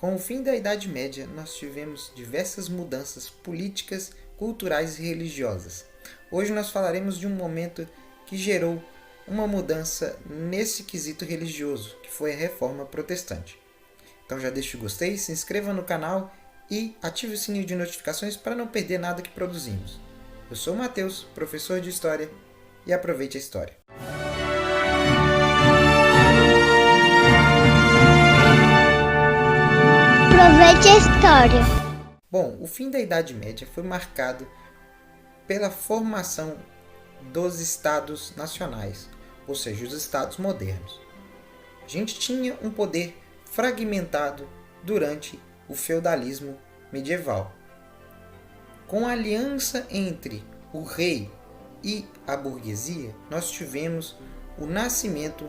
Com o fim da Idade Média, nós tivemos diversas mudanças políticas, culturais e religiosas. Hoje nós falaremos de um momento que gerou uma mudança nesse quesito religioso, que foi a Reforma Protestante. Então já deixe o gostei, se inscreva no canal e ative o sininho de notificações para não perder nada que produzimos. Eu sou o Matheus, professor de História, e aproveite a história. Aproveite a história. Bom, o fim da Idade Média foi marcado pela formação dos Estados nacionais, ou seja, os Estados modernos. A gente tinha um poder fragmentado durante o feudalismo medieval. Com a aliança entre o rei e a burguesia, nós tivemos o nascimento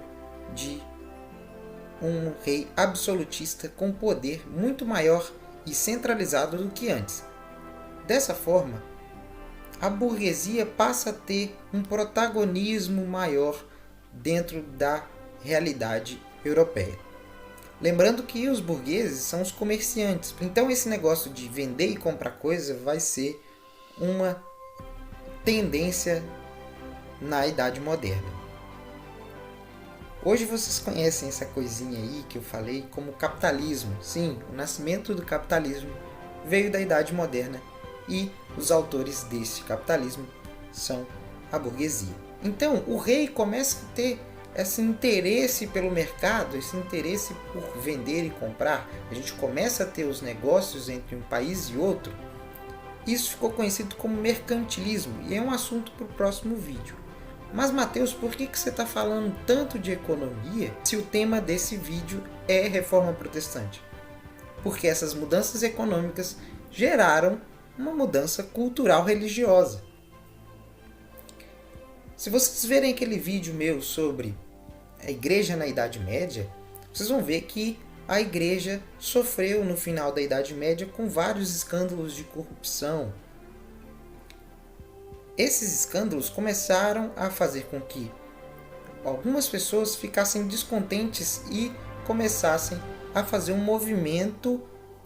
de um rei absolutista com poder muito maior e centralizado do que antes. Dessa forma, a burguesia passa a ter um protagonismo maior dentro da realidade europeia. Lembrando que os burgueses são os comerciantes, então esse negócio de vender e comprar coisa vai ser uma tendência na Idade Moderna. Hoje vocês conhecem essa coisinha aí que eu falei como capitalismo. Sim, o nascimento do capitalismo veio da Idade Moderna e os autores desse capitalismo são a burguesia. Então o rei começa a ter esse interesse pelo mercado, esse interesse por vender e comprar. A gente começa a ter os negócios entre um país e outro. Isso ficou conhecido como mercantilismo e é um assunto para o próximo vídeo. Mas, Matheus, por que você está falando tanto de economia se o tema desse vídeo é Reforma Protestante? Porque essas mudanças econômicas geraram uma mudança cultural religiosa. Se vocês verem aquele vídeo meu sobre a igreja na Idade Média, vocês vão ver que a igreja sofreu no final da Idade Média com vários escândalos de corrupção. Esses escândalos começaram a fazer com que algumas pessoas ficassem descontentes e começassem a fazer um movimento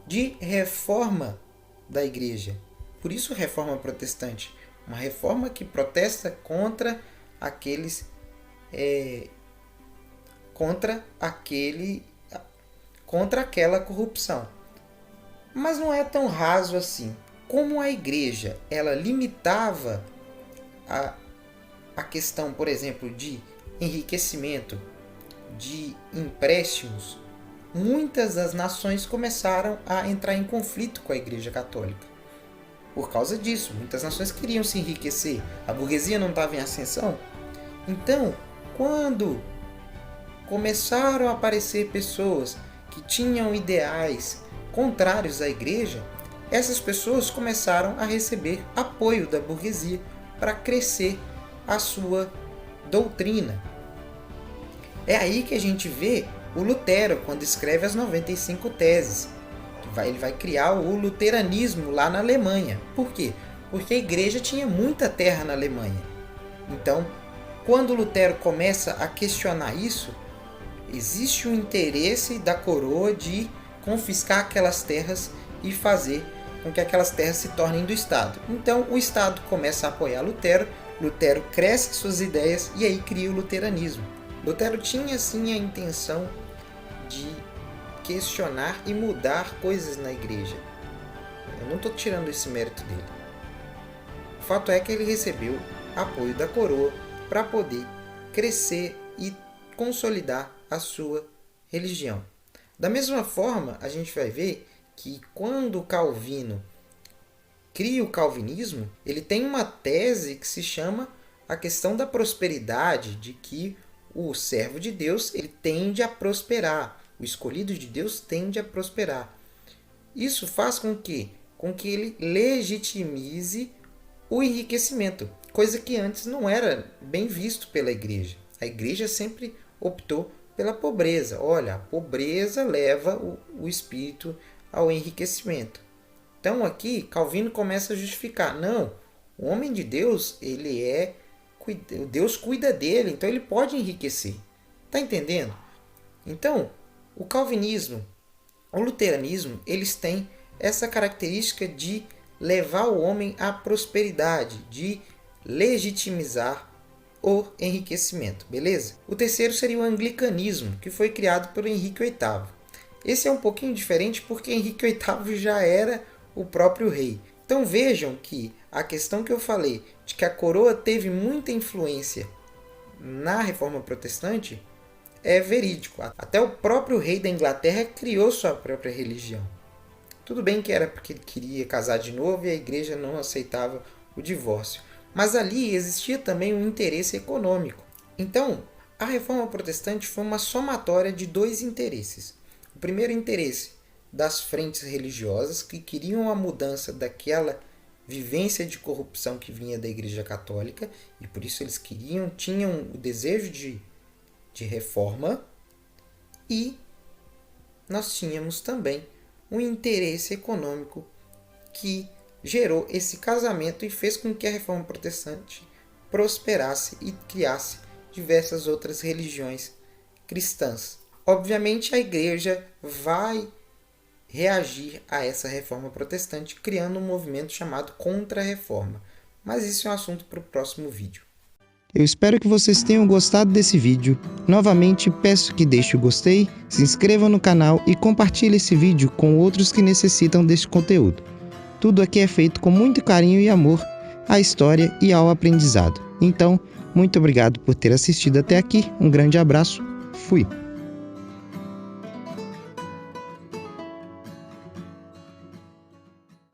de reforma da igreja. Por isso, reforma protestante, uma reforma que protesta contra aquela corrupção. Mas não é tão raso assim. Como a igreja ela limitava a questão, por exemplo, de enriquecimento, de empréstimos, muitas das nações começaram a entrar em conflito com a Igreja Católica. Por causa disso, muitas nações queriam se enriquecer, a burguesia não estava em ascensão. Então, quando começaram a aparecer pessoas que tinham ideais contrários à Igreja, essas pessoas começaram a receber apoio da burguesia para crescer a sua doutrina. É aí que a gente vê o Lutero quando escreve as 95 teses. Ele vai criar o luteranismo lá na Alemanha. Por quê? Porque a igreja tinha muita terra na Alemanha. Então, quando Lutero começa a questionar isso, existe um interesse da coroa de confiscar aquelas terras e fazer com que aquelas terras se tornem do Estado. Então o Estado começa a apoiar Lutero, Lutero cresce suas ideias e aí cria o luteranismo. Lutero tinha sim a intenção de questionar e mudar coisas na igreja. Eu não estou tirando esse mérito dele. O fato é que ele recebeu apoio da coroa para poder crescer e consolidar a sua religião. Da mesma forma, a gente vai ver que quando Calvino cria o calvinismo, ele tem uma tese que se chama a questão da prosperidade, de que o servo de Deus ele tende a prosperar, o escolhido de Deus tende a prosperar. Isso faz com que ele legitimize o enriquecimento, coisa que antes não era bem visto pela igreja. A igreja sempre optou pela pobreza. Olha, a pobreza leva o espírito ao enriquecimento. Então aqui Calvino começa a justificar. Não, o homem de Deus, Deus cuida dele, então ele pode enriquecer. Está entendendo? Então, o calvinismo, O luteranismo, eles têm essa característica de levar o homem à prosperidade, de legitimizar o enriquecimento, beleza? O terceiro seria o anglicanismo, que foi criado por Henrique VIII. Esse é um pouquinho diferente porque Henrique VIII já era o próprio rei. Então vejam que a questão que eu falei de que a coroa teve muita influência na Reforma Protestante é verídico. Até o próprio rei da Inglaterra criou sua própria religião. Tudo bem que era porque ele queria casar de novo e a igreja não aceitava o divórcio. Mas ali existia também um interesse econômico. Então, a Reforma Protestante foi uma somatória de dois interesses. O primeiro interesse das frentes religiosas, que queriam a mudança daquela vivência de corrupção que vinha da Igreja Católica, e por isso eles tinham o desejo de reforma, e nós tínhamos também um interesse econômico que gerou esse casamento e fez com que a Reforma Protestante prosperasse e criasse diversas outras religiões cristãs. Obviamente, a Igreja vai reagir a essa Reforma Protestante, criando um movimento chamado Contra-Reforma. Mas isso é um assunto para o próximo vídeo. Eu espero que vocês tenham gostado desse vídeo. Novamente, peço que deixe o gostei, se inscreva no canal e compartilhe esse vídeo com outros que necessitam desse conteúdo. Tudo aqui é feito com muito carinho e amor à história e ao aprendizado. Então, muito obrigado por ter assistido até aqui. Um grande abraço. Fui!